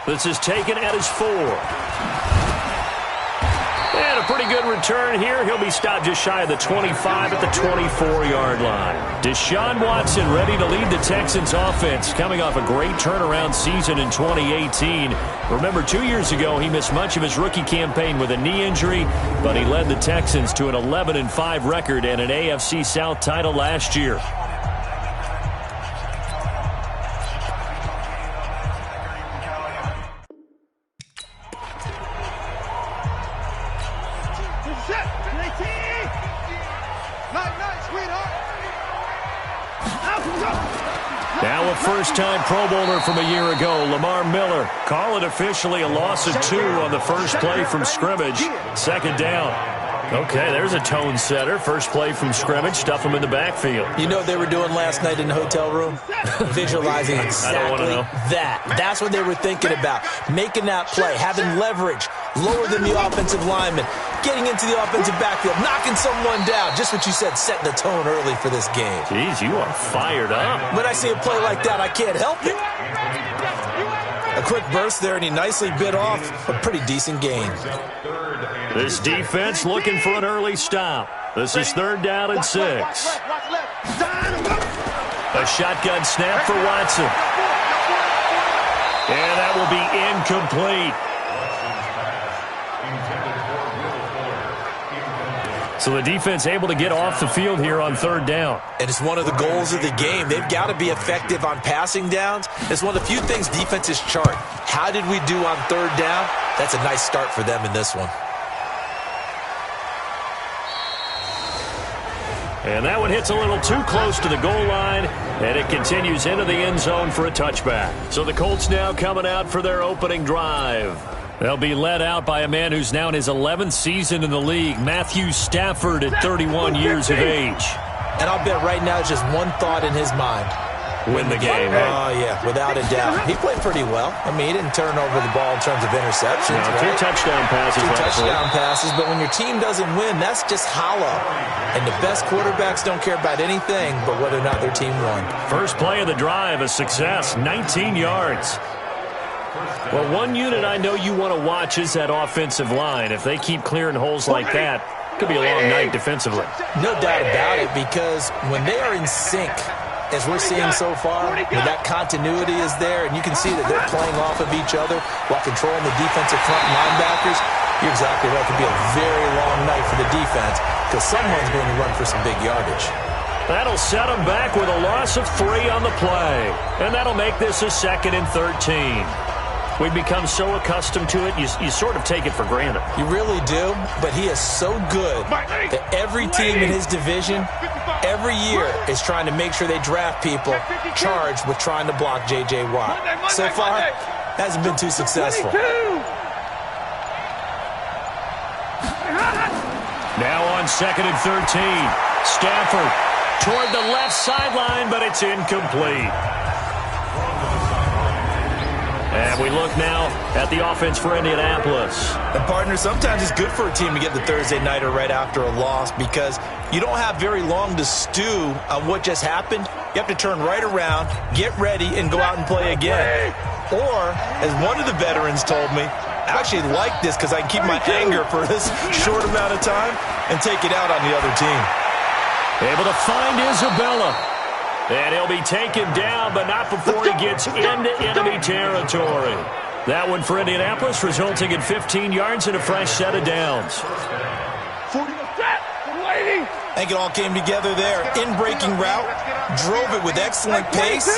This is taken at his 4. And a pretty good return here. He'll be stopped just shy of the 25 at the 24-yard line. Deshaun Watson ready to lead the Texans offense, coming off a great turnaround season in 2018. Remember, 2 years ago, he missed much of his rookie campaign with a knee injury, but he led the Texans to an 11-5 record and an AFC South title last year. Now a first-time Pro Bowler from a year ago, Lamar Miller. Call it officially a loss of 2 on the first play from scrimmage. Second down. Okay, there's a tone setter. First play from scrimmage, stuff him in the backfield. You know what they were doing last night in the hotel room? Visualizing exactly that. That's what they were thinking about. Making that play, having leverage, lower than the offensive lineman, getting into the offensive backfield, knocking someone down. Just what you said, setting the tone early for this game. Jeez, you are fired up. When I see a play like that, I can't help it. A quick burst there, and he nicely bit off a pretty decent gain. This defense looking for an early stop. This is 3rd down and 6. A shotgun snap for Watson. And that will be incomplete. So the defense able to get off the field here on 3rd down. And it's one of the goals of the game. They've got to be effective on passing downs. It's one of the few things defenses chart. How did we do on 3rd down? That's a nice start for them in this one. And that one hits a little too close to the goal line, and it continues into the end zone for a touchback. So the Colts now coming out for their opening drive. They'll be led out by a man who's now in his 11th season in the league, Matthew Stafford at 31 years of age. And I'll bet right now it's just one thought in his mind. Win the game. Oh, yeah, without a doubt. He played pretty well. I mean, he didn't turn over the ball in terms of interceptions. No, right? 2 touchdown passes. 2 touchdown passes, but when your team doesn't win, that's just hollow. And the best quarterbacks don't care about anything but whether or not their team won. First play of the drive, a success, 19 yards. Well, one unit I know you want to watch is that offensive line. If they keep clearing holes like that, it could be a long night defensively. No doubt about it, because when they are in sync, as we're seeing so far, when that continuity is there, and you can see that they're playing off of each other while controlling the defensive front linebackers, you're exactly right. It could be a very long night for the defense because someone's going to run for some big yardage. That'll set them back with a loss of 3 on the play. And that'll make this a 2nd and 13. We've become so accustomed to it, you sort of take it for granted. You really do, but he is so good that every team in his division, every year, is trying to make sure they draft people charged with trying to block J.J. Watt. So far, hasn't been too successful. Now on 2nd and 13. Stafford toward the left sideline, but it's incomplete. And we look now at the offense for Indianapolis. And, partner, sometimes it's good for a team to get the Thursday nighter right after a loss because you don't have very long to stew on what just happened. You have to turn right around, get ready, and go out and play again. Or, as one of the veterans told me, I actually like this because I can keep my anger for this short amount of time and take it out on the other team. Able to find Isabella. And he'll be taken down, but not before he gets into enemy territory. That one for Indianapolis, resulting in 15 yards and a fresh set of downs. I think it all came together there. In-breaking route, drove it with excellent pace.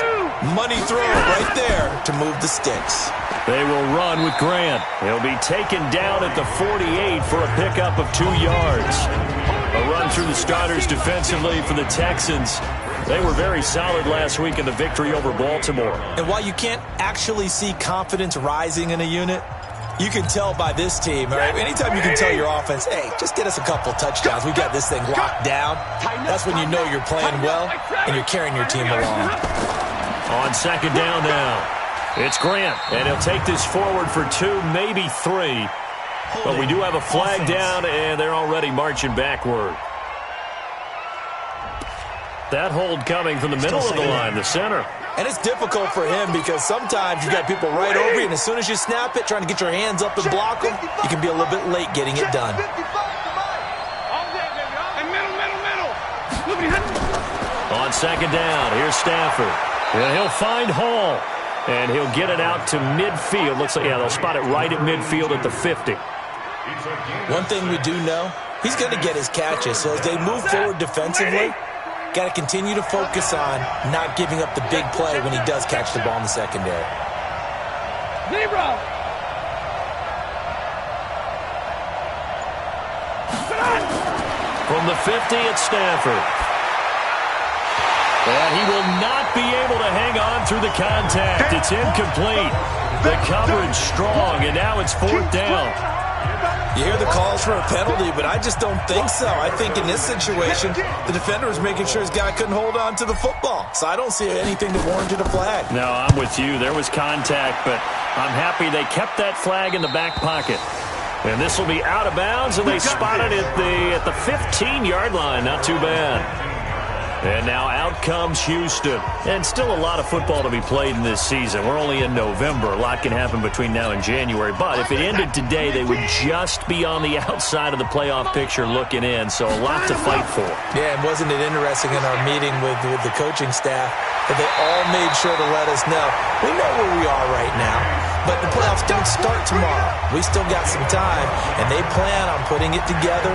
Money throw right there to move the sticks. They will run with Grant. He'll be taken down at the 48 for a pickup of 2 yards. A run through the starters defensively for the Texans. They were very solid last week in the victory over Baltimore. And while you can't actually see confidence rising in a unit, you can tell by this team, all right? Anytime you can tell your offense, hey, just get us a couple touchdowns. We got this thing locked down. That's when you know you're playing well and you're carrying your team along. On 2nd down now, it's Grant. And he'll take this forward for 2, maybe 3. But we do have a flag down, and they're already marching backward. That hold coming from the middle of the line, the center. And it's difficult for him because sometimes you got people right over you, and as soon as you snap it, trying to get your hands up and block them, you can be a little bit late getting it done. On second down, here's Stafford. And he'll find Hall. And he'll get it out to midfield. Looks like, yeah, they'll spot it right at midfield at the 50. One thing we do know, he's going to get his catches. So as they move forward defensively, got to continue to focus on not giving up the big play when he does catch the ball in the secondary. From the 50, it's Stafford. And he will not be able to hang on through the contact. It's incomplete. The coverage strong, and now it's fourth down. You hear the calls for a penalty, but I just don't think so. I think in this situation, the defender was making sure his guy couldn't hold on to the football. So I don't see anything that warranted a flag. No, I'm with you. There was contact, but I'm happy they kept that flag in the back pocket. And this will be out of bounds, and they spotted it at the 15-yard line. Not too bad. And now out comes Houston. And still a lot of football to be played in this season. We're only in November. A lot can happen between now and January. But if it ended today, they would just be on the outside of the playoff picture looking in. So a lot to fight for. Yeah, and wasn't it interesting in our meeting with the coaching staff that they all made sure to let us know, we know where we are right now, but the playoffs don't start tomorrow. We still got some time, and they plan on putting it together,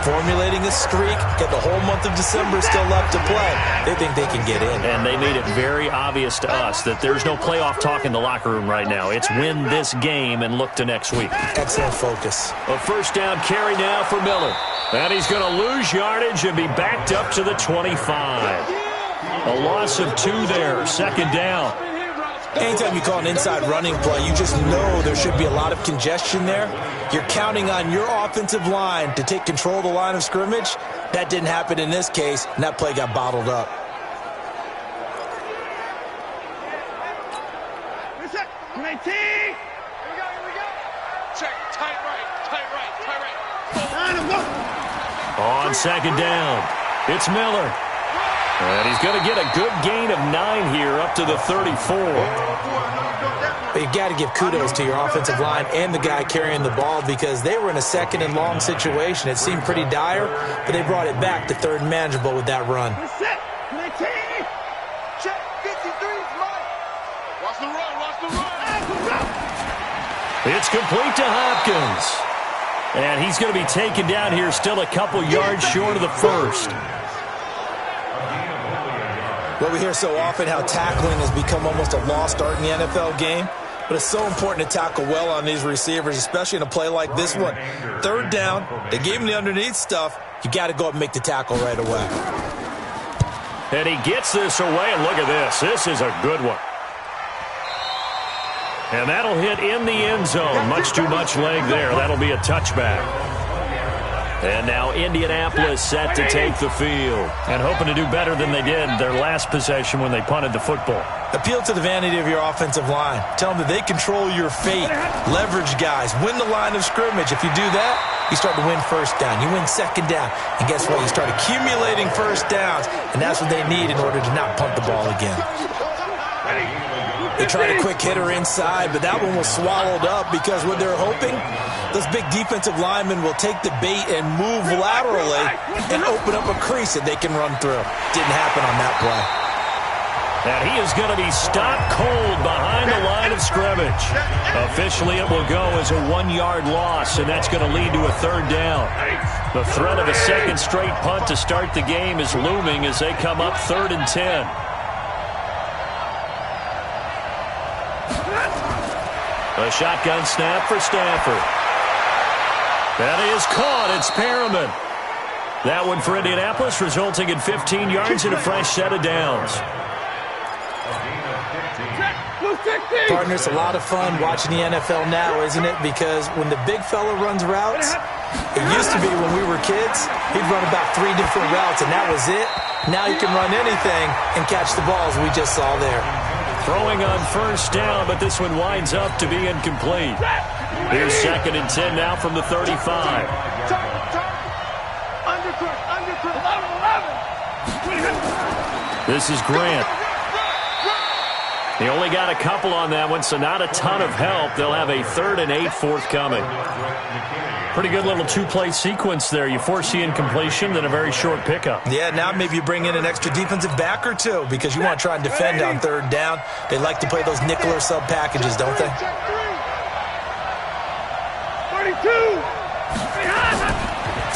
formulating a streak, get the whole month of December still left to play. They think they can get in. And they made it very obvious to us that there's no playoff talk in the locker room right now. It's win this game and look to next week. Excellent focus. A first down carry now for Miller. And he's going to lose yardage and be backed up to the 25. A loss of 2 there, second down. Anytime you call an inside running play, you just know there should be a lot of congestion there. You're counting on your offensive line to take control of the line of scrimmage. That didn't happen in this case, and that play got bottled up. On second down, it's Miller. And he's going to get a good gain of 9 here up to the 34. But you got to give kudos to your offensive line and the guy carrying the ball because they were in a second and long situation. It seemed pretty dire, but they brought it back to third and manageable with that run. It's complete to Hopkins. And he's going to be taken down here still a couple yards short of the first. Well, we hear so often how tackling has become almost a lost art in the NFL game. But it's so important to tackle well on these receivers, especially in a play like this one. Third down, they gave him the underneath stuff. You got to go up and make the tackle right away. And he gets this away, and look at this. This is a good one. And that'll hit in the end zone. Much too much leg there. That'll be a touchback. And now Indianapolis set to take the field and hoping to do better than they did their last possession when they punted the football. Appeal to the vanity of your offensive line. Tell them that they control your fate. Leverage guys. Win the line of scrimmage. If you do that, you start to win first down. You win second down. And guess what? You start accumulating first downs. And that's what they need in order to not punt the ball again. They tried a quick hitter inside, but that one was swallowed up because what they're hoping, those big defensive linemen will take the bait and move laterally and open up a crease that they can run through. Didn't happen on that play. And he is going to be stopped cold behind the line of scrimmage. Officially, it will go as a 1-yard loss, and that's going to lead to a third down. The threat of a second straight punt to start the game is looming as they come up 3rd and 10. A shotgun snap for Stafford. That is caught. It's Perriman. That one for Indianapolis, resulting in 15 yards and a fresh set of downs. Partner, it's a lot of fun watching the NFL now, isn't it? Because when the big fella runs routes, it used to be when we were kids, he'd run about 3 different routes, and that was it. Now he can run anything and catch the balls we just saw there. Throwing on first down, but this one winds up to be incomplete. Here's 2nd and 10 now from the 35. This is Grant. He only got a couple on that one, so not a ton of help. They'll have a 3rd and 8 forthcoming. Pretty good little two-play sequence there. You force the incompletion, then a very short pickup. Yeah, now maybe you bring in an extra defensive back or two because you want to try and defend on 3rd down. They like to play those nickel or sub packages, don't they? 32.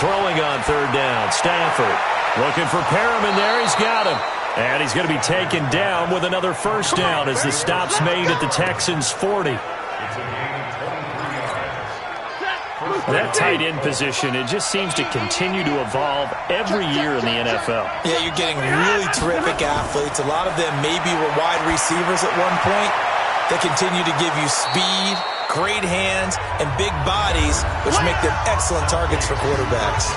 Throwing on 3rd down, Stafford. Looking for Perriman there. He's got him. And he's going to be taken down with another 1st down as the stop's made at the Texans' 40. That tight end position, it just seems to continue to evolve every year in the NFL. Yeah, you're getting really terrific athletes. A lot of them maybe were wide receivers at one point. They continue to give you speed, great hands, and big bodies, which make them excellent targets for quarterbacks.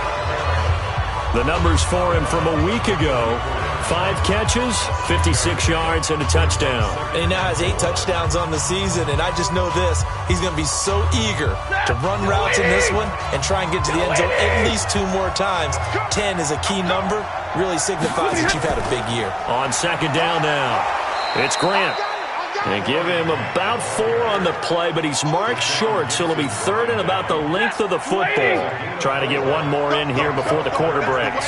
The numbers for him from a week ago: 5 catches, 56 yards, and a touchdown. And he now has 8 touchdowns on the season, and I just know this. He's going to be so eager to run routes in this one and try and get to the end zone at least 2 more times. 10 is a key number. Really signifies that you've had a big year. On 2nd down now, it's Grant. They give him about 4 on the play, but he's marked short, so it'll be 3rd and about the length of the football. Trying to get one more in here before the quarter breaks.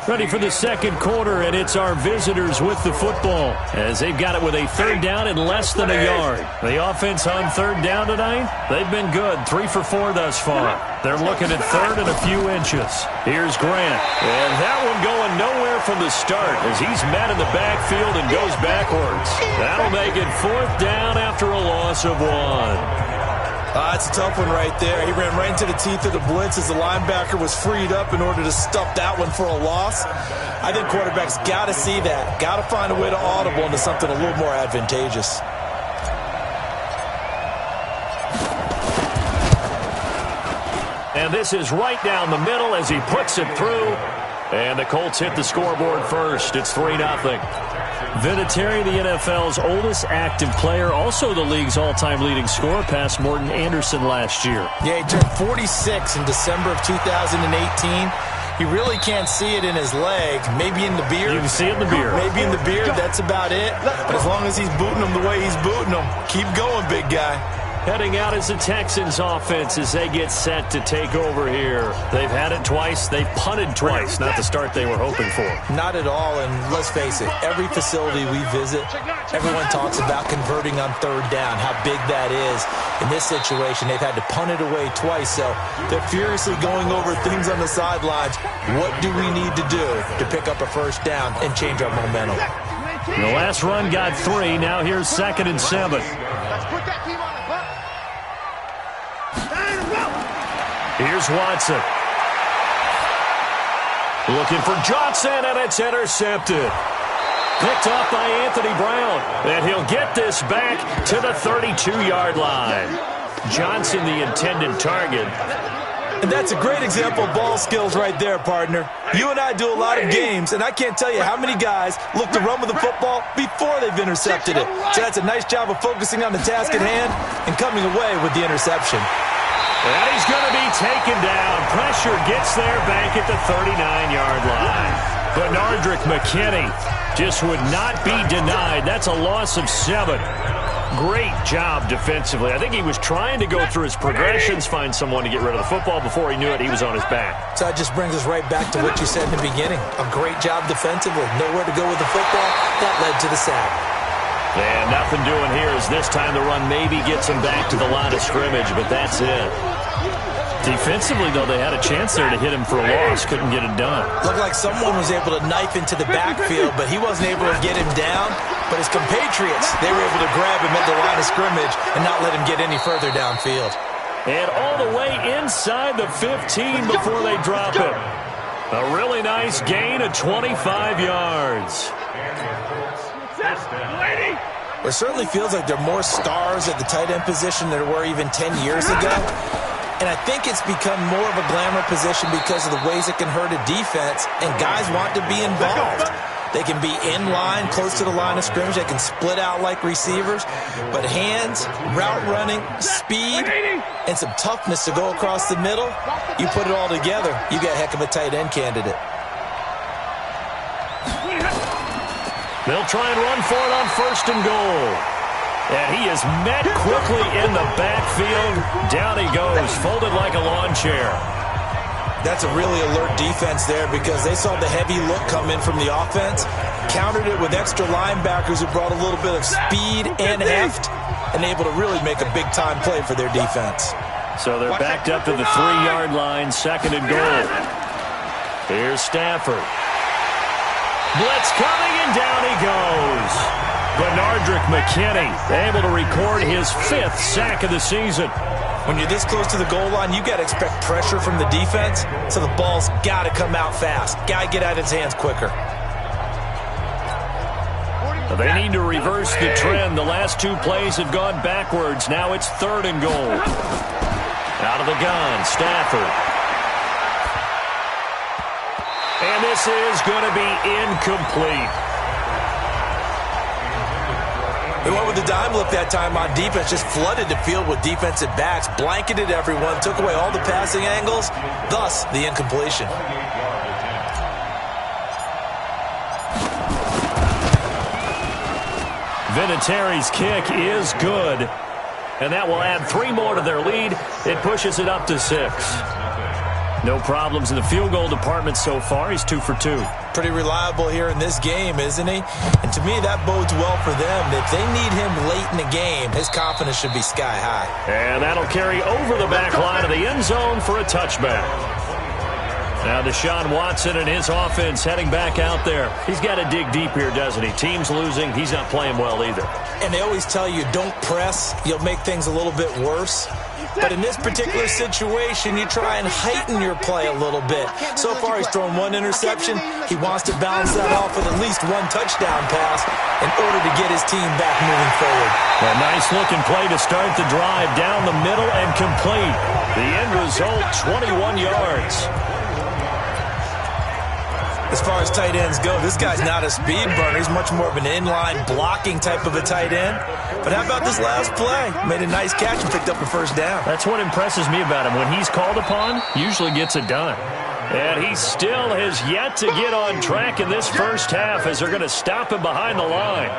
Ready for the 2nd quarter, and it's our visitors with the football as they've got it with a 3rd down and less than a yard. The offense on 3rd down tonight, they've been good, 3 for 4 thus far. They're looking at 3rd and a few inches. Here's Grant, and that one going nowhere from the start as he's met in the backfield and goes backwards. That'll make it 4th down after a loss of 1. That's a tough one right there. He ran right into the teeth of the blitz as the linebacker was freed up in order to stuff that one for a loss. I think quarterbacks got to see that. Got to find a way to audible into something a little more advantageous. And this is right down the middle as he puts it through. And the Colts hit the scoreboard first. It's 3-0. Vinatieri, the NFL's oldest active player, also the league's all-time leading scorer, passed Morton Anderson last year. Yeah, he turned 46 in December of 2018. He really can't see it in his leg. Maybe in the beard. You can see it in the beard. Maybe in the beard. That's about it. But as long as he's booting him the way he's booting him, keep going, big guy. Heading out is the Texans offense as they get set to take over here. They've had it twice. They've punted twice. Not the start they were hoping for. Not at all, and let's face it, every facility we visit, everyone talks about converting on 3rd down, how big that is. In this situation, they've had to punt it away twice, so they're furiously going over things on the sidelines. What do we need to do to pick up a 1st down and change our momentum? The last run got 3. Now here's 2nd and 7. Here's Watson. Looking for Johnson, and it's intercepted. Picked off by Anthony Brown. And he'll get this back to the 32-yard line. Johnson, the intended target. And that's a great example of ball skills right there, partner. You and I do a lot of games, and I can't tell you how many guys look to run with the football before they've intercepted it. So that's a nice job of focusing on the task at hand and coming away with the interception. And he's going to be taken down. Pressure gets there back at the 39-yard line. Benardrick McKinney just would not be denied. That's a loss of 7. Great job defensively. I think he was trying to go through his progressions, find someone to get rid of the football. Before he knew it, he was on his back. So that just brings us right back to what you said in the beginning. A great job defensively. Nowhere to go with the football. That led to the sack. And nothing doing here as this time the run maybe gets him back to the line of scrimmage, but that's it. Defensively, though, they had a chance there to hit him for a loss. Couldn't get it done. Looked like someone was able to knife into the backfield, but he wasn't able to get him down. But his compatriots, they were able to grab him at the line of scrimmage and not let him get any further downfield. And all the way inside the 15 before they drop it. A really nice gain of 25 yards. It certainly feels like there are more stars at the tight end position than there were even 10 years ago. And I think it's become more of a glamour position because of the ways it can hurt a defense, and guys want to be involved. They can be in line, close to the line of scrimmage. They can split out like receivers. But hands, route running, speed, and some toughness to go across the middle, you put it all together, you got a heck of a tight end candidate. They'll try and run for it on 1st and goal. And he is met quickly in the backfield. Down he goes, folded like a lawn chair. That's a really alert defense there because they saw the heavy look come in from the offense, countered it with extra linebackers who brought a little bit of speed and heft, and able to really make a big-time play for their defense. So they're backed up to the 3-yard line, 2nd and goal. Here's Stafford. Blitz coming, and down he goes. Bernardrick McKinney able to record his 5th sack of the season. When you're this close to the goal line, you got to expect pressure from the defense, so the ball's got to come out fast. Got to get out of his hands quicker. They need to reverse the trend. The last 2 plays have gone backwards. Now it's 3rd and goal. Out of the gun, Stafford. And this is going to be incomplete. They went with the dime look that time on defense, just flooded the field with defensive backs, blanketed everyone, took away all the passing angles, thus the incompletion. Vinatieri's kick is good, and that will add 3 more to their lead. It pushes it up to 6. No problems in the field goal department so far. He's 2 for 2. Pretty reliable here in this game, isn't he? And to me, that bodes well for them. If they need him late in the game, his confidence should be sky high. And that'll carry over the back line of the end zone for a touchback. Now Deshaun Watson and his offense heading back out there. He's got to dig deep here, doesn't he? Team's losing. He's not playing well either. And they always tell you, don't press. You'll make things a little bit worse. But in this particular situation, you try and heighten your play a little bit. So far, he's thrown 1 interception. He wants to balance that off with at least 1 touchdown pass in order to get his team back moving forward. A nice-looking play to start the drive down the middle and complete. The end result, 21 yards. As far as tight ends go, this guy's not a speed burner. He's much more of an inline blocking type of a tight end. But how about this last play? Made a nice catch and picked up a 1st down. That's what impresses me about him. When he's called upon, usually gets it done. And he still has yet to get on track in this first half as they're going to stop him behind the line.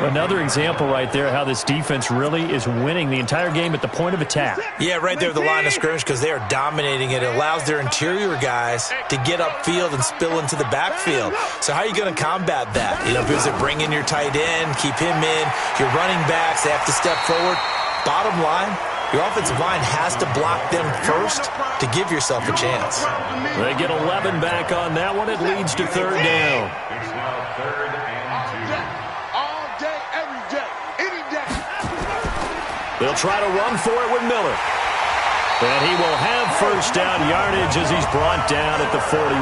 Another example right there how this defense really is winning the entire game at the point of attack. Yeah, right there at the line of scrimmage because they are dominating it. It allows their interior guys to get upfield and spill into the backfield. So how are you going to combat that? You know, because they bring in your tight end, keep him in. Your running backs, they have to step forward. Bottom line, your offensive line has to block them first to give yourself a chance. They get 11 back on that one. It leads to 3rd down. They'll try to run for it with Miller. And he will have 1st down yardage as he's brought down at the 41.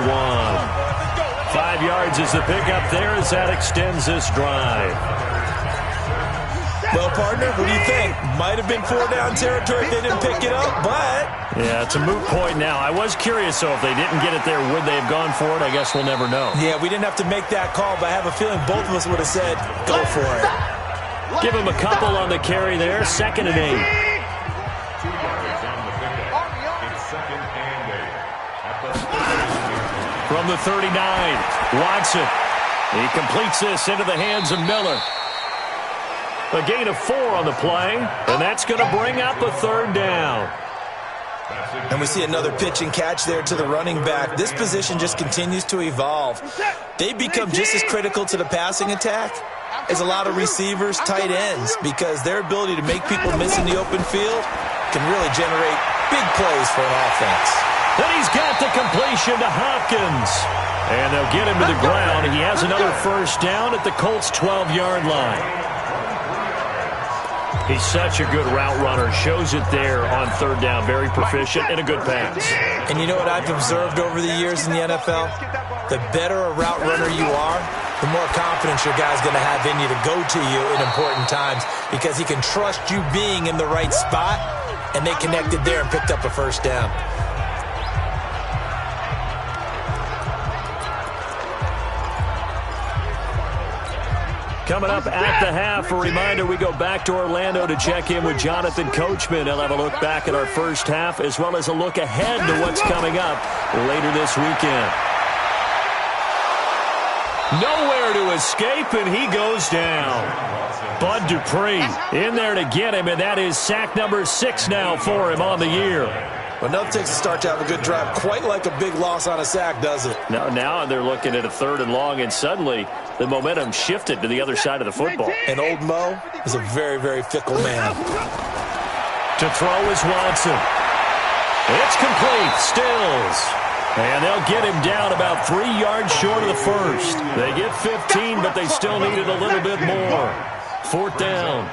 5 yards is the pickup there as that extends this drive. Well, partner, what do you think? Might have been 4-down territory if they didn't pick it up, but... Yeah, it's a moot point now. I was curious, though, if they didn't get it there, would they have gone for it? I guess we'll never know. Yeah, we didn't have to make that call, but I have a feeling both of us would have said, go for it. Give him a couple on the carry there. 2nd and 8. From the 39, Watson. He completes this into the hands of Miller. A gain of 4 on the play, and that's going to bring up a 3rd down. And we see another pitch and catch there to the running back. This position just continues to evolve. They become just as critical to the passing attack as a lot of receivers, tight ends, because their ability to make people miss in the open field can really generate big plays for an offense. Then he's got the completion to Hopkins. And they'll get him to the ground. He has another 1st down at the Colts' 12-yard line. He's such a good route runner. Shows it there on 3rd down. Very proficient and a good pass. And you know what I've observed over the years in the NFL? The better a route runner you are, the more confidence your guy's going to have in you to go to you in important times because he can trust you being in the right spot, and they connected there and picked up a 1st down. Coming up at the half, a reminder, we go back to Orlando to check in with Jonathan Coachman. He'll have a look back at our first half as well as a look ahead to what's coming up later this weekend. Nowhere to escape, and he goes down. Bud Dupree in there to get him, and that is sack number 6 now for him on the year. Well, nothing takes a start to have a good drive, quite like a big loss on a sack, does it? Now they're looking at a 3rd and long, and suddenly the momentum shifted to the other side of the football. And old Mo is a very, very fickle man. To throw is Watson. It's complete. Stills. And they'll get him down about 3 yards short of the first. They get 15, but they still needed a little bit more. 4th down.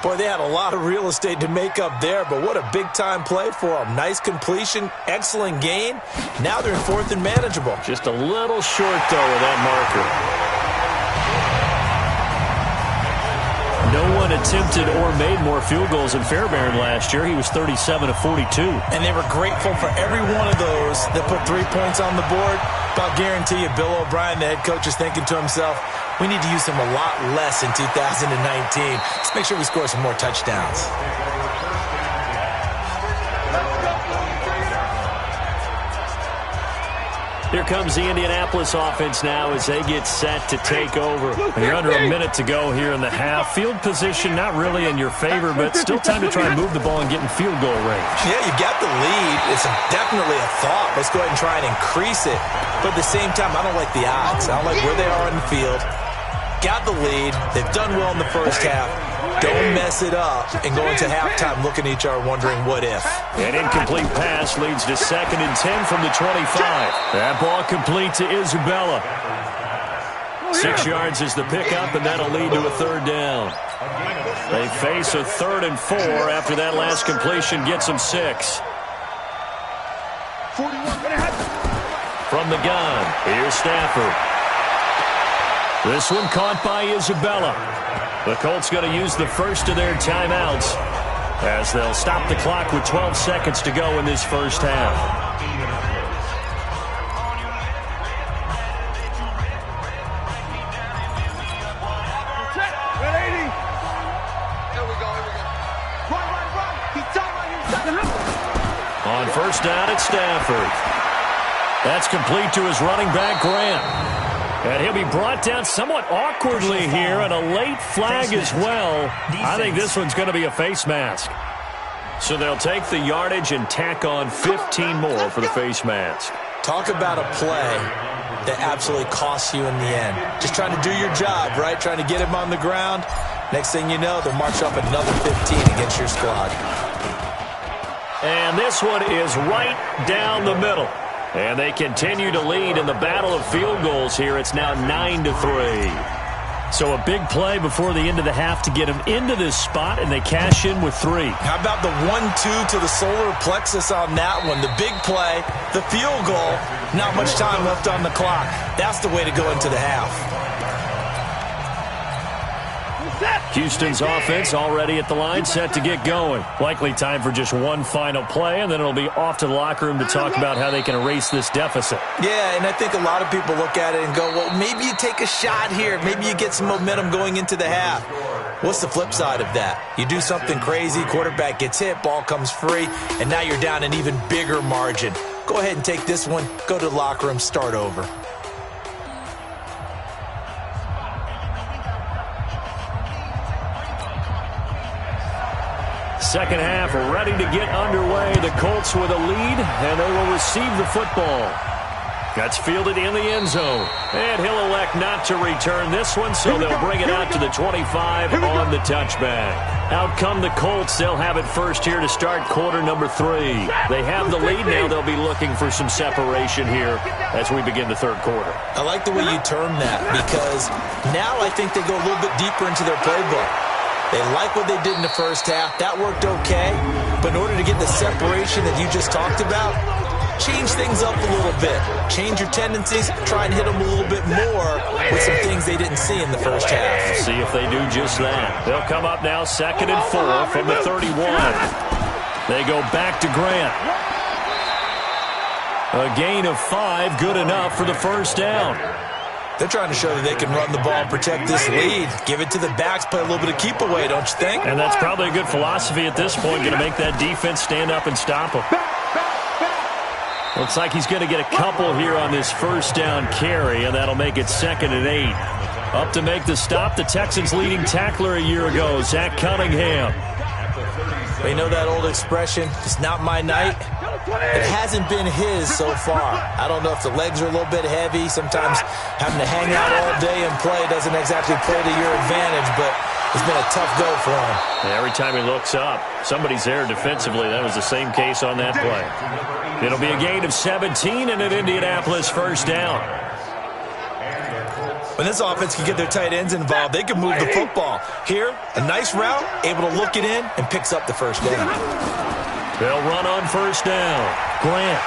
Boy, they had a lot of real estate to make up there, but what a big-time play for them. Nice completion, excellent gain. Now they're in 4th and manageable. Just a little short, though, of that marker. No one attempted or made more field goals than Fairbairn last year. He was 37 of 42. And they were grateful for every one of those that put 3 points on the board. But I'll guarantee you, Bill O'Brien, the head coach, is thinking to himself, we need to use him a lot less in 2019. Let's make sure we score some more touchdowns. Here comes the Indianapolis offense now as they get set to take over. You're under a minute to go here in the half. Field position not really in your favor, but still time to try and move the ball and get in field goal range. Yeah, you got the lead. It's definitely a thought. Let's go ahead and try and increase it. But at the same time, I don't like the odds. I don't like where they are in the field. Got the lead. They've done well in the first half. Don't mess it up and go into halftime looking at each other wondering what if. An incomplete pass leads to 2nd and 10 from the 25. That ball complete to Isabella. 6 yards is the pickup, and that'll lead to a 3rd down. They face a 3rd and 4 after that last completion gets them 6. From the gun, here's Stafford. This one caught by Isabella. The Colts going to use the first of their timeouts as they'll stop the clock with 12 seconds to go in this first half. On first down, it's Stafford. That's complete to his running back, Grant. And he'll be brought down somewhat awkwardly here, and a late flag as well. I think this one's going to be a face mask. So they'll take the yardage and tack on 15 more for the face mask. Talk about a play that absolutely costs you in the end. Just trying to do your job, right? Trying to get him on the ground. Next thing you know, they'll march up another 15 against your squad. And this one is right down the middle. And they continue to lead in the battle of field goals here. It's now 9-3. So a big play before the end of the half to get them into this spot, and they cash in with 3. How about the 1-2 to the solar plexus on that one? The big play, the field goal, not much time left on the clock. That's the way to go into the half. Houston's offense already at the line, set to get going. Likely time for just one final play, and then it'll be off to the locker room to talk about how they can erase this deficit. Yeah, and I think a lot of people look at it and go, well, maybe you take a shot here. Maybe you get some momentum going into the half. What's the flip side of that? You do something crazy, quarterback gets hit, ball comes free, and now you're down an even bigger margin. Go ahead and take this one, go to the locker room, start over. Second half ready to get underway. The Colts with a lead, and they will receive the football. That's fielded in the end zone. And he'll elect not to return this one, so they'll bring it out to the 25 on the touchback. Out come the Colts. They'll have it first here to start quarter number 3. They have the lead now. They'll be looking for some separation here as we begin the third quarter. I like the way you term that, because now I think they go a little bit deeper into their playbook. They like what they did in the first half. That worked okay. But in order to get the separation that you just talked about, change things up a little bit. Change your tendencies. Try and hit them a little bit more with some things they didn't see in the first half. See if they do just that. They'll come up now 2nd and 4 from the 31. They go back to Grant. A gain of 5, good enough for the first down. They're trying to show that they can run the ball and protect this lead. Give it to the backs, play a little bit of keep away, don't you think? And that's probably a good philosophy at this point, going to make that defense stand up and stop them. Looks like he's going to get a couple here on this first down carry, and that'll make it 2nd and 8. Up to make the stop, the Texans' leading tackler a year ago, Zach Cunningham. Well, you know that old expression, it's not my night? It hasn't been his so far. I don't know if the legs are a little bit heavy. Sometimes having to hang out all day and play doesn't exactly play to your advantage, but it's been a tough go for him. Yeah, every time he looks up, somebody's there defensively. That was the same case on that play. It'll be a gain of 17 and an Indianapolis first down. When this offense can get their tight ends involved, they can move the football. Here, a nice route, able to look it in, and picks up the first down. They'll run on first down. Grant.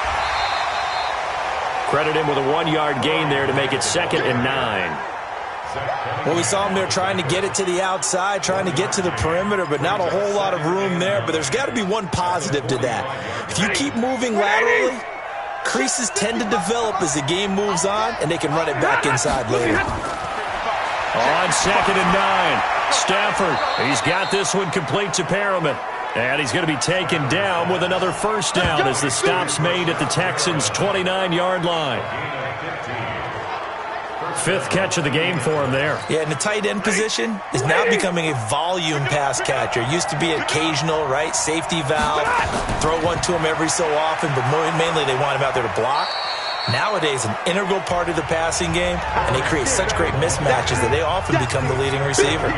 Credit him with a 1-yard gain there to make it 2nd and 9. Well, we saw him there trying to get it to the outside, trying to get to the perimeter, but not a whole lot of room there. But there's got to be one positive to that. If you keep moving laterally, creases tend to develop as the game moves on, and they can run it back inside later. On 2nd and 9. Stafford, he's got this one complete to Perriman. And he's going to be taken down with another first down as the stop's made at the Texans' 29-yard line. 5th catch of the game for him there. Yeah, and the tight end position is now becoming a volume pass catcher. Used to be occasional, right? Safety valve. Throw one to him every so often, but mainly they want him out there to block. Nowadays, an integral part of the passing game, and they create such great mismatches that they often become the leading receiver.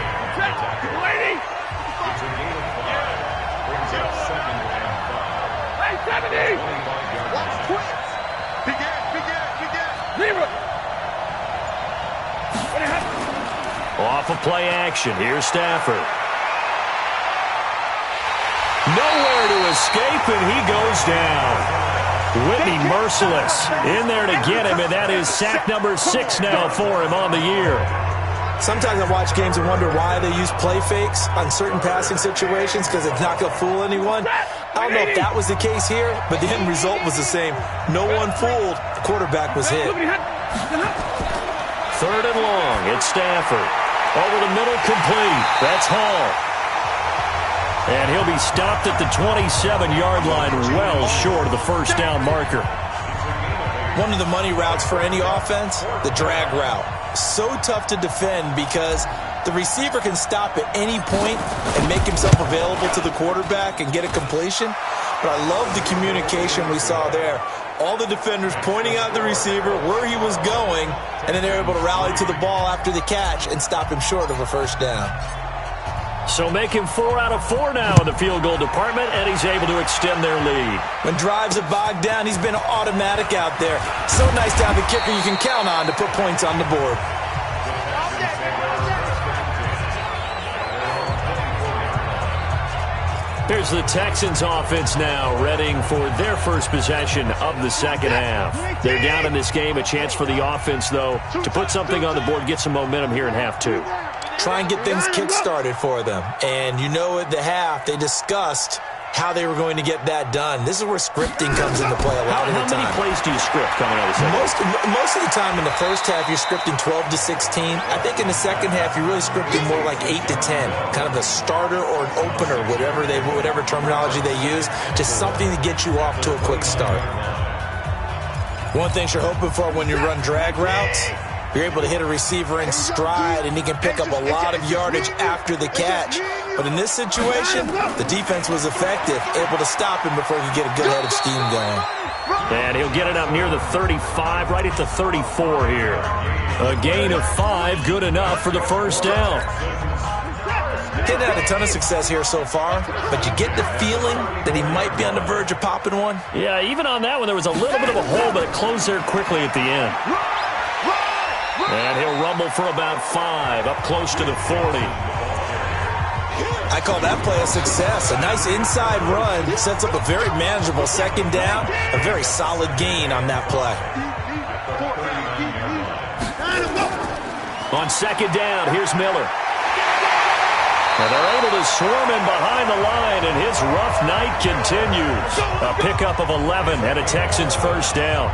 Off of play action. Here's Stafford. Nowhere to escape, and he goes down. Whitney merciless in there to get him, and that is sack number 6 now for him on the year. Sometimes I watch games and wonder why they use play fakes on certain passing situations because it's not going to fool anyone. I don't know if that was the case here, but the end result was the same. No one fooled. The quarterback was hit. 3rd and long. It's Stafford. Over the middle, complete. That's Hall. And he'll be stopped at the 27-yard line, well short of the first down marker. One of the money routes for any offense, the drag route. So tough to defend because the receiver can stop at any point and make himself available to the quarterback and get a completion. But I love the communication we saw there. All the defenders pointing out the receiver, where he was going, and then they're able to rally to the ball after the catch and stop him short of a first down. So make him 4 out of 4 now in the field goal department, and he's able to extend their lead. When drives are bogged down, he's been automatic out there. So nice to have a kicker you can count on to put points on the board. Here's the Texans offense now, readying for their first possession of the second half. They're down in this game. A chance for the offense, though, to put something on the board, get some momentum here in half 2. Try and get things kick-started for them. And you know at the half, they discussed how they were going to get that done. This is where scripting comes into play a lot of the time. How many plays do you script coming out of the second? Most of the time in the first half, you're scripting 12 to 16. I think in the second half, you're really scripting more like 8 to 10. Kind of a starter or an opener, whatever terminology they use. Just something to get you off to a quick start. One thing you're hoping for when you run drag routes, you're able to hit a receiver in stride, and he can pick up a lot of yardage after the catch. But in this situation, the defense was effective, able to stop him before he could get a good head of steam going. And he'll get it up near the 35, right at the 34 here. A gain of 5, good enough for the first down. Hadn't had a ton of success here so far, but you get the feeling that he might be on the verge of popping one. Yeah, even on that one, there was a little bit of a hole, but it closed there quickly at the end. And he'll rumble for about 5, up close to the 40. I call that play a success. A nice inside run sets up a very manageable second down. A very solid gain on that play. On second down, here's Miller. And they're able to swarm him behind the line, and his rough night continues. A pickup of 11 and a Texans first down.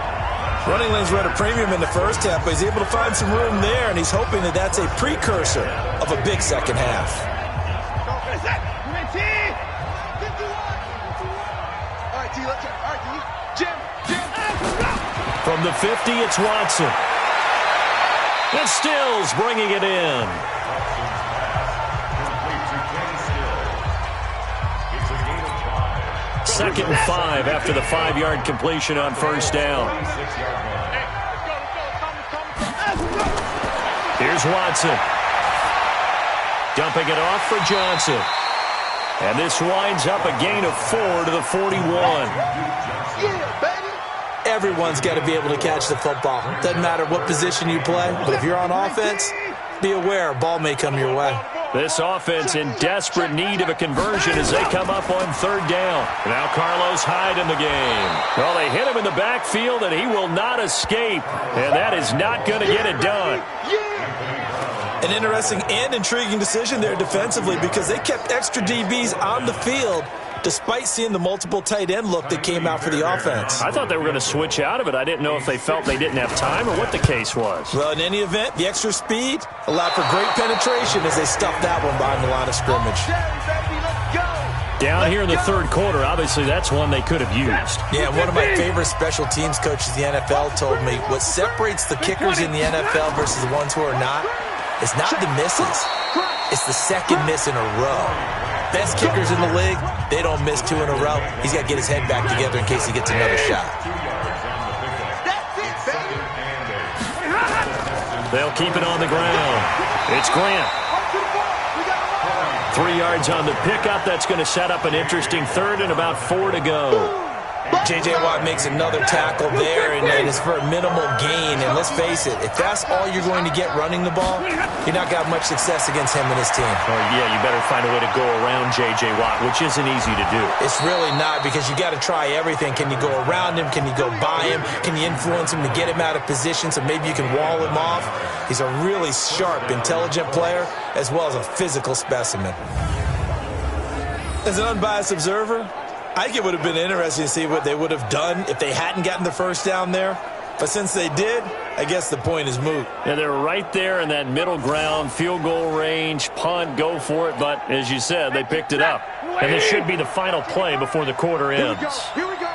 Running lanes were at a premium in the first half, but he's able to find some room there, and he's hoping that that's a precursor of a big second half. From the 50, it's Watson. And Stills bringing it in. Second and 5 after the 5-yard completion on first down. Here's Watson. Dumping it off for Johnson. And this winds up a gain of 4 to the 41. Everyone's got to be able to catch the football. Doesn't matter what position you play, but if you're on offense, be aware a ball may come your way. This offense in desperate need of a conversion as they come up on third down. Now Carlos Hyde in the game. Well, they hit him in the backfield, and he will not escape. And that is not going to get it done. An interesting and intriguing decision there defensively because they kept extra DBs on the field despite seeing the multiple tight end look that came out for the offense. I thought they were going to switch out of it. I didn't know if they felt they didn't have time or what the case was. Well, in any event, the extra speed allowed for great penetration as they stuffed that one behind the line of scrimmage. Down here in the third quarter, obviously that's one they could have used. Yeah, one of my favorite special teams coaches in the NFL told me what separates the kickers in the NFL versus the ones who are not is not the misses. It's the second miss in a row. Best kickers in the league, they don't miss 2 in a row. He's got to get his head back together in case he gets another shot. They'll keep it on the ground. It's Grant. 3 yards on the pickup. That's going to set up an interesting third and about 4 to go. J.J. Watt makes another tackle there, and it is for a minimal gain. And let's face it, if that's all you're going to get running the ball, you're not going to have much success against him and his team. Oh, yeah, you better find a way to go around J.J. Watt, which isn't easy to do. It's really not because you got to try everything. Can you go around him? Can you go by him? Can you influence him to get him out of position so maybe you can wall him off? He's a really sharp, intelligent player as well as a physical specimen. As an unbiased observer, I think it would have been interesting to see what they would have done if they hadn't gotten the first down there. But since they did, I guess the point is moot. Yeah, they're right there in that middle ground, field goal range, punt, go for it. But as you said, they picked it up. And this should be the final play before the quarter ends. Here we go.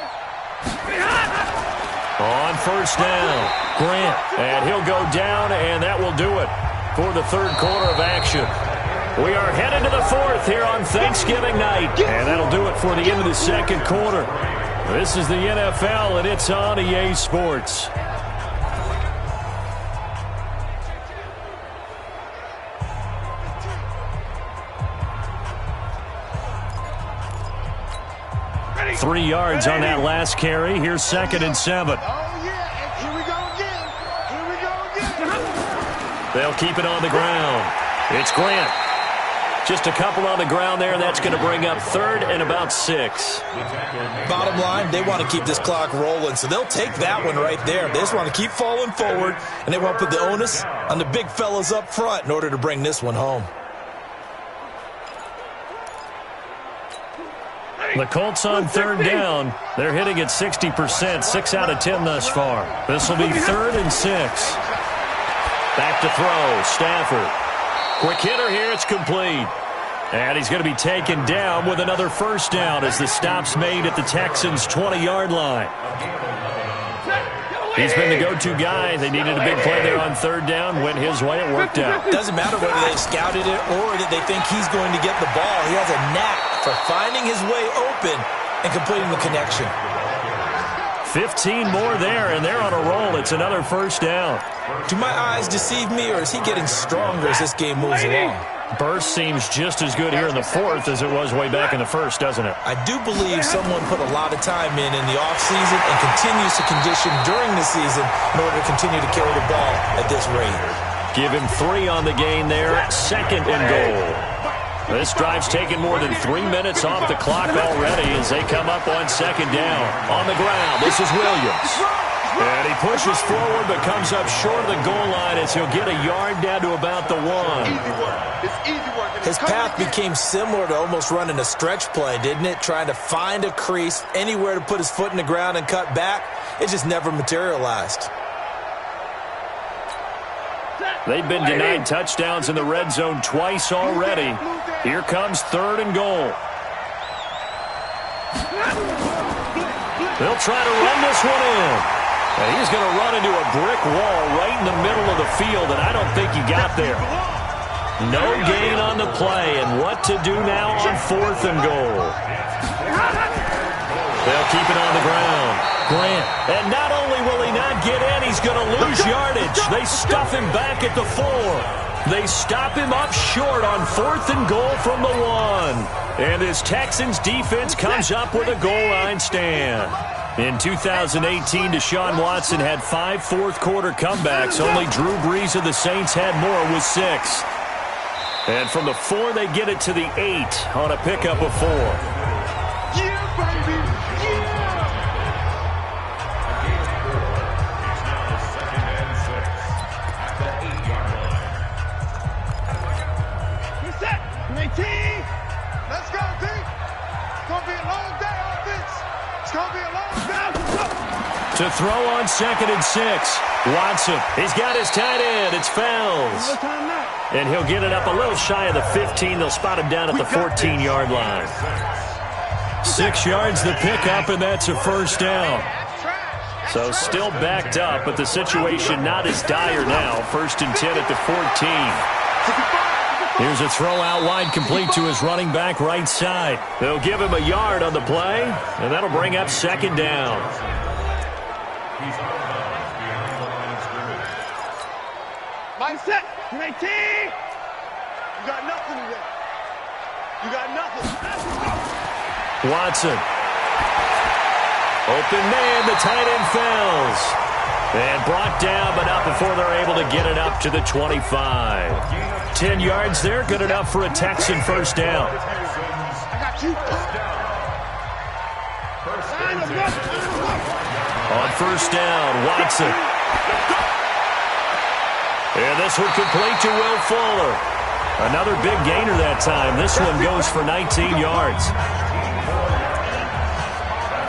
On first down, Grant. And he'll go down, and that will do it for the third quarter of action. We are headed to the fourth here on Thanksgiving night. And that'll do it for the end of the second quarter. This is the NFL, and it's on EA Sports. Ready. 3 yards on that last carry. Here's 2nd and 7. Oh, yeah. Here we go again. Here we go again. They'll keep it on the ground. It's Grant. Just a couple on the ground there, and that's going to bring up 3rd and about 6. Bottom line, they want to keep this clock rolling, so they'll take that one right there. They just want to keep falling forward, and they want to put the onus on the big fellas up front in order to bring this one home. The Colts on 3rd down. They're hitting at 60%, 6 out of 10 thus far. This will be 3rd and 6. Back to throw, Stafford. Quick hitter here, it's complete. And he's going to be taken down with another first down as the stop's made at the Texans' 20-yard line. He's been the go-to guy. They needed a big play there on 3rd down. Went his way, it worked out. Doesn't matter whether they scouted it or that they think he's going to get the ball. He has a knack for finding his way open and completing the connection. 15 more there, and they're on a roll. It's another first down. Do my eyes deceive me, or is he getting stronger as this game moves along? Burst seems just as good here in the 4th as it was way back in the 1st, doesn't it? I do believe someone put a lot of time in the offseason and continues to condition during the season in order to continue to carry the ball at this rate. Give him 3 on the gain there. 2nd and goal. This drive's taken more than 3 minutes off the clock already as they come up on 2nd down. On the ground, this is Williams. And he pushes forward but comes up short of the goal line as he'll get a yard down to about the 1. It's easy work. His path became similar to almost running a stretch play, didn't it? Trying to find a crease, anywhere to put his foot in the ground and cut back. It just never materialized. They've been denied touchdowns in the red zone twice already. Here comes 3rd and goal. They'll try to run this one in. And he's going to run into a brick wall right in the middle of the field, and I don't think he got there. No gain on the play, and what to do now on 4th and goal. They'll keep it on the ground. Grant. And not only will he not get in, he's going to lose yardage. They stuff him back at the 4. They stop him up short on 4th and goal from the 1. And his Texans defense comes up with a goal line stand. In 2018, Deshaun Watson had 5 fourth-quarter comebacks. Only Drew Brees of the Saints had more with 6. And from the 4, they get it to the 8 on a pickup of 4. Yeah, baby. Yeah. Who's that? 19. Let's go, D. It's going to be a long day, offense. It's going to be a long day. To throw on 2nd and 6. Watson, he's got his tight end. It's Fells. And he'll get it up a little shy of the 15. They'll spot him down at the 14-yard line. 6 yards the pickup, and that's a 1st down. So still backed up, but the situation not as dire now. 1st and 10 at the 14. Here's a throw out wide, complete to his running back right side. They'll give him a yard on the play, and that'll bring up 2nd down. Mindset. 19. You got nothing today. You got nothing. Watson. Open man, the tight end Fells. And brought down, but not before they're able to get it up to the 25. 10 yards there, good enough for a Texan 1st down. I got you. On 1st down, Watson. And this one complete to Will Fuller. Another big gainer that time. This one goes for 19 yards.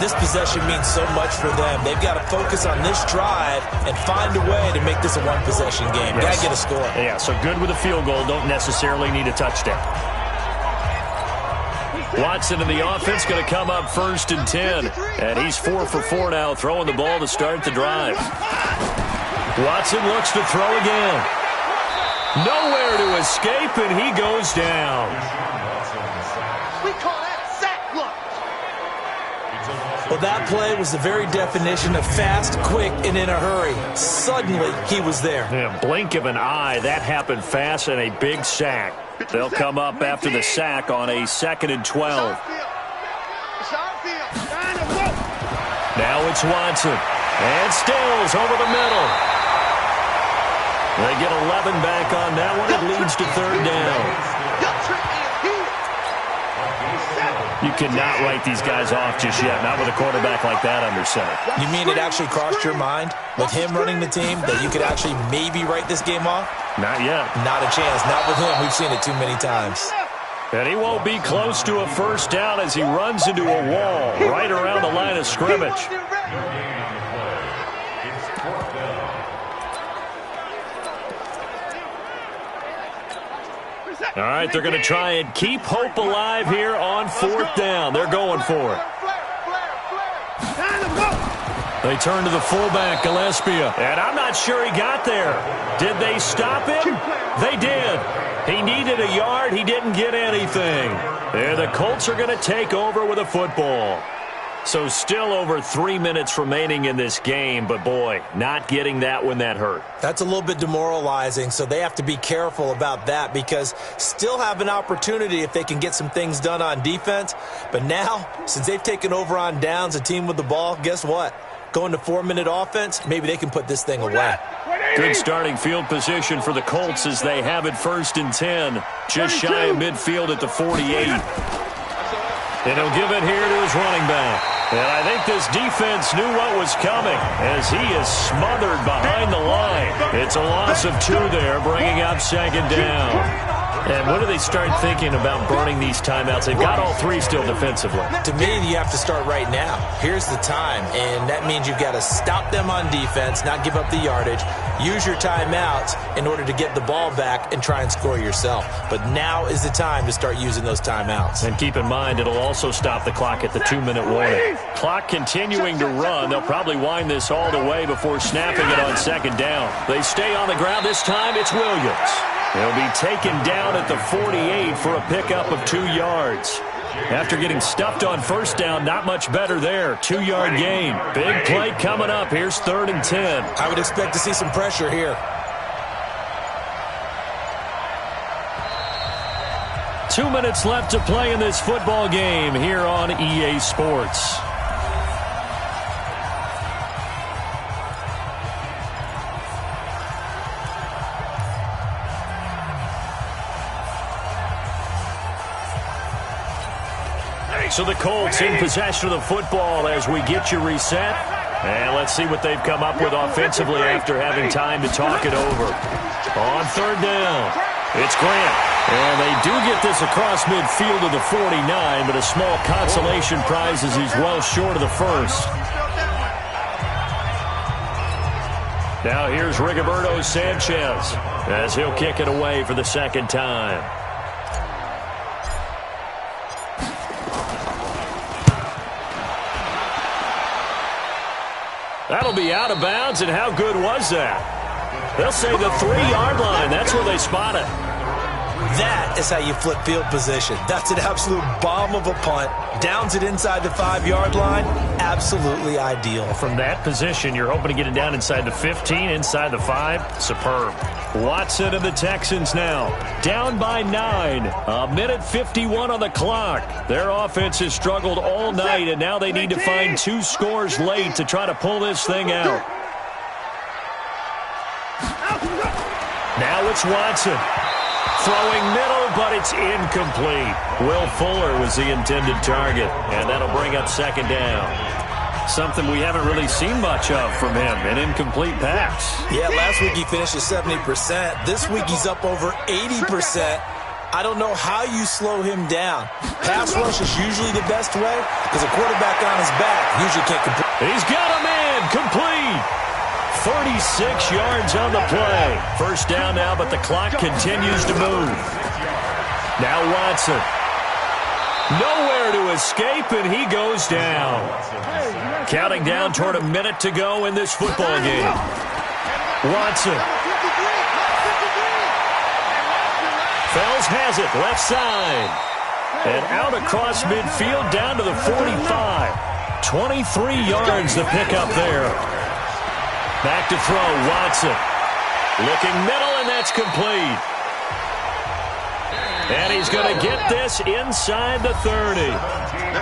This possession means so much for them. They've got to focus on this drive and find a way to make this a one-possession game. Yes. Got to get a score. Yeah, so good with a field goal. Don't necessarily need a touchdown. Watson in the offense going to come up 1st and 10. And he's 4 for 4 now, throwing the ball to start the drive. Watson looks to throw again. Nowhere to escape, and he goes down. We call that sack block. Well, that play was the very definition of fast, quick, and in a hurry. Suddenly, he was there. Yeah, blink of an eye. That happened fast, and a big sack. They'll come up after the sack on a 2nd and 12. Now it's Watson. And Stills over the middle. They get 11 back on that one. It leads to 3rd down. You cannot write these guys off just yet, not with a quarterback like that under center. You mean it actually crossed your mind, with him running the team, that you could actually maybe write this game off? Not yet. Not a chance. Not with him. We've seen it too many times. And he won't be close to a 1st down as he runs into a wall right around the line of scrimmage. All right, they're going to try and keep hope alive here on 4th down. They're going for it. They turn to the fullback, Gillespie. And I'm not sure he got there. Did they stop him? They did. He needed a yard. He didn't get anything. And the Colts are going to take over with a football. So still over 3 minutes remaining in this game, but boy, not getting that when that hurt. That's a little bit demoralizing, so they have to be careful about that because still have an opportunity if they can get some things done on defense. But now, since they've taken over on downs, a team with the ball, guess what? Going to 4-minute offense, maybe they can put this thing away. Good starting field position for the Colts as they have it 1st and 10. Just shy of midfield at the 48. And he'll give it here to his running back. And I think this defense knew what was coming as he is smothered behind the line. It's a loss of 2 there, bringing up 2nd down. And when do they start thinking about burning these timeouts? They've got all 3 still defensively. To me, you have to start right now. Here's the time, and that means you've got to stop them on defense, not give up the yardage, use your timeouts in order to get the ball back and try and score yourself. But now is the time to start using those timeouts. And keep in mind, it'll also stop the clock at the 2-minute warning. Clock continuing to run. They'll probably wind this all the way before snapping it on 2nd down. They stay on the ground. This time it's Williams. He'll be taken down at the 48 for a pickup of 2 yards. After getting stuffed on 1st down, not much better there. 2-yard gain. Big play coming up. Here's 3rd and 10. I would expect to see some pressure here. 2 minutes left to play in this football game here on EA Sports. So the Colts in possession of the football as we get you reset. And let's see what they've come up with offensively after having time to talk it over. On 3rd down, it's Grant. And they do get this across midfield to the 49, but a small consolation prize as he's well short of the 1st. Now here's Rigoberto Sanchez as he'll kick it away for the 2nd time. That'll be out of bounds, and how good was that? They'll say the 3-yard line. That's where they spot it. That is how you flip field position. That's an absolute bomb of a punt. Downs it inside the 5-yard line. Absolutely ideal. From that position, you're hoping to get it down inside the 15, inside the 5. Superb. Watson and the Texans now. Down by 9. 1:51 on the clock. Their offense has struggled all night, and now they need to find 2 scores late to try to pull this thing out. Now it's Watson. Throwing middle, but it's incomplete. Will Fuller was the intended target, and that'll bring up 2nd down. Something we haven't really seen much of from him, an incomplete pass. Yeah, last week he finished at 70%. This week he's up over 80%. I don't know how you slow him down. Pass rush is usually the best way because a quarterback on his back usually can't complete. He's got a man, complete. 36 yards on the play. 1st down now, but the clock continues to move. Now Watson. Nowhere to escape, and he goes down. Counting down toward a minute to go in this football game. Watson. Fells has it, left side. And out across midfield, down to the 45. 23 yards to pick up there. Back to throw, Watson. Looking middle, and that's complete. And he's going to get this inside the 30.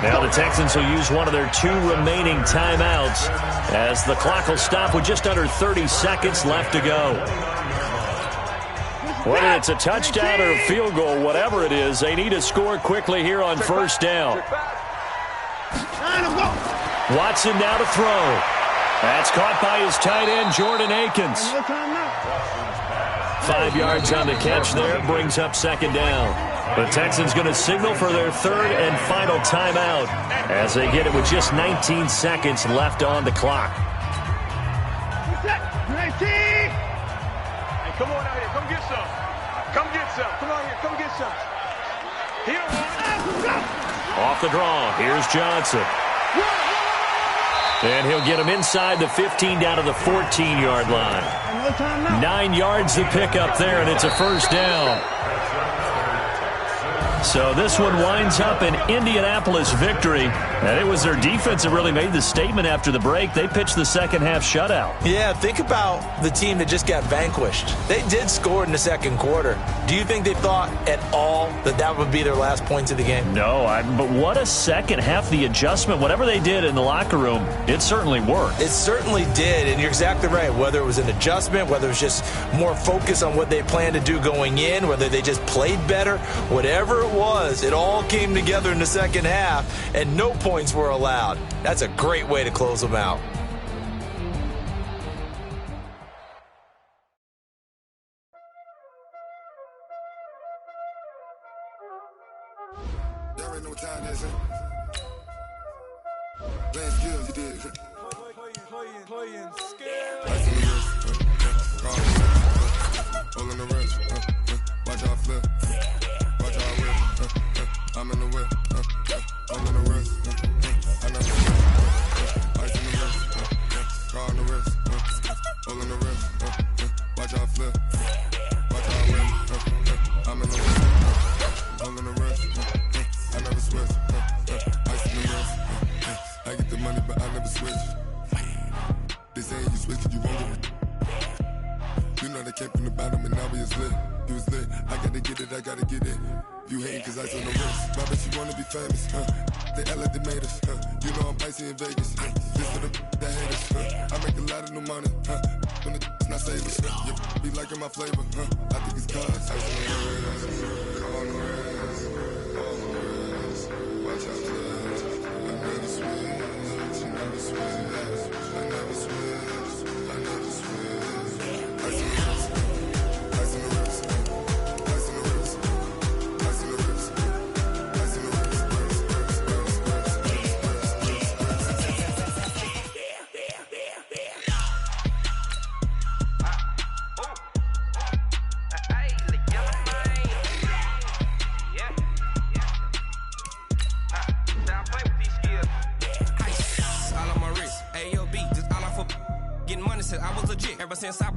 Now the Texans will use one of their 2 remaining timeouts as the clock will stop with just under 30 seconds left to go. Whether it's a touchdown or a field goal, whatever it is, they need to score quickly here on 1st down. Watson now to throw. That's caught by his tight end, Jordan Akins. 5 yards on the catch there, brings up 2nd down. The Texans going to signal for their 3rd and final timeout as they get it with just 19 seconds left on the clock. Hey, come on out here. Come get some. Come get some. Come on here. Come get some. Here. Off the draw. Here's Johnson. And he'll get him inside the 15 down to the 14-yard line. 9 yards to pick up there, and it's a 1st down. So this one winds up an Indianapolis victory. And it was their defense that really made the statement after the break. They pitched the second half shutout. Yeah, think about the team that just got vanquished. They did score in the 2nd quarter. Do you think they thought at all that that would be their last points of the game? No, but what a second half. The adjustment, whatever they did in the locker room, it certainly worked. It certainly did, and you're exactly right. Whether it was an adjustment, whether it was just more focus on what they planned to do going in, whether they just played better, whatever it it was. It all came together in the second half, and no points were allowed. That's a great way to close them out. Y'all already know what time it is, huh? Playing skills, you did. Playing skills. Ice on the wrist, all in the wrist, watch how I flip, watch how I whip, I'm in the whip, all in the wrist, I never slip, ice on the wrist, car on the wrist, all in the wrist, watch how I flip, watch how I whip, I'm in the whip, all in the wrist, I never switch, ice in the wrist, I get the money but I never switch. They saying you switch 'cause you won't get it. You know they came from the bottom and now we is lit. You was lit, I gotta get it, I gotta get it. You hating 'cause ice on the wrist. I bet you wanna be famous, They act like they made us, You know I'm icy in Vegas, This for the that hate us, I make a lot of new money, When the not save us, You be liking my flavor, I think it's cause ice on the wrist, on the wrist, on the wrist. Watch out, cuz I never switch, I never switch, I never switch, I never switch. Ice on the wrist, ice on the wrist, ice on the wrist, ice on the wrist, ice on the wrist, All on my wrist, AOB, just all off of getting money since I was legit. Ever since I